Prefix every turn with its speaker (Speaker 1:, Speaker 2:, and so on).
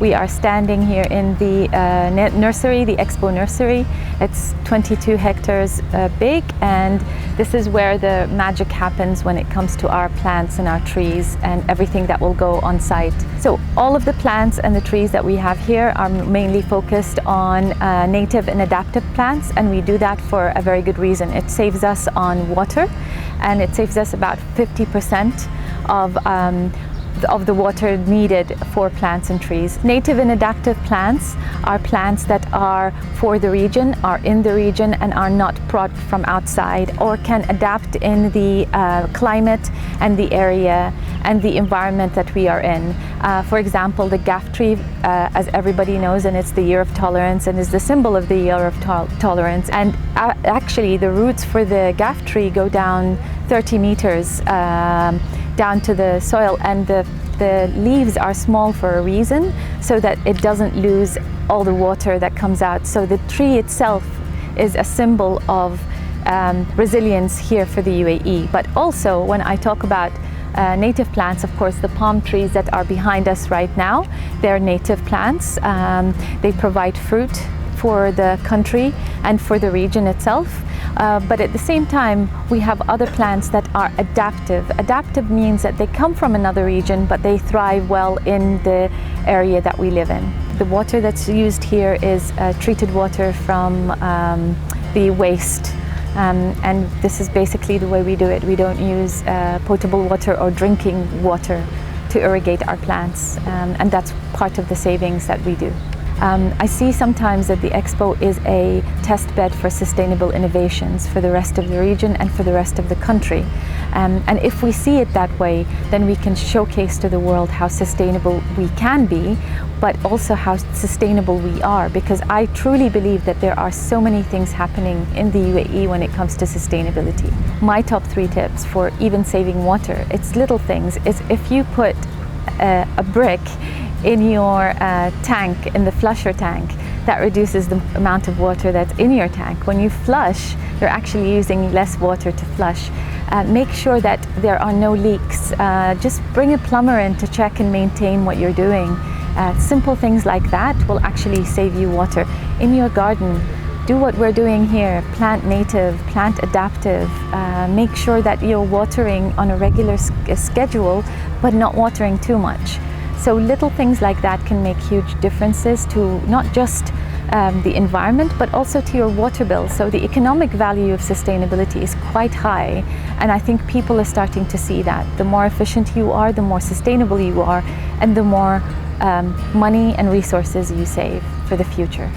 Speaker 1: We are standing here in the nursery, the Expo nursery. It's 22 hectares big, and this is where the magic happens when it comes to our plants and our trees and everything that will go on site. So all of the plants and the trees that we have here are mainly focused on native and adaptive plants, and we do that for a very good reason. It saves us on water, and it saves us about 50% of the water needed for plants and trees. Native and adaptive plants are plants that are for the region, are in the region, and are not brought from outside, or can adapt in the climate and the area and the environment that we are in. For example, the gaff tree, as everybody knows, and it's the year of tolerance and is the symbol of the year of tolerance. And actually the roots for the gaff tree go down 30 meters down to the soil, and the leaves are small for a reason, so that it doesn't lose all the water that comes out. So the tree itself is a symbol of resilience here for the UAE. But also, when I talk about native plants, of course, the palm trees that are behind us right now, they're native plants. They provide fruit for the country and for the region itself. But at the same time, we have other plants that are adaptive. Adaptive means that they come from another region, but they thrive well in the area that we live in. The water that's used here is treated water from the waste. And this is basically the way we do it. We don't use potable water or drinking water to irrigate our plants. And that's part of the savings that we do. I see sometimes that the Expo is a test bed for sustainable innovations for the rest of the region and for the rest of the country. And if we see it that way, then we can showcase to the world how sustainable we can be, but also how sustainable we are, because I truly believe that there are so many things happening in the UAE when it comes to sustainability. My top 3 tips for even saving water, it's little things, is if you put a brick in your tank, in the flusher tank, that reduces the amount of water that's in your tank. When you flush, you're actually using less water to flush. Make sure that there are no leaks. Just bring a plumber in to check and maintain what you're doing. Simple things like that will actually save you water. In your garden, do what we're doing here. Plant native, plant adaptive. Make sure that you're watering on a regular schedule, but not watering too much. So little things like that can make huge differences to not just the environment, but also to your water bill. So the economic value of sustainability is quite high, and I think people are starting to see that. The more efficient you are, the more sustainable you are, and the more money and resources you save for the future.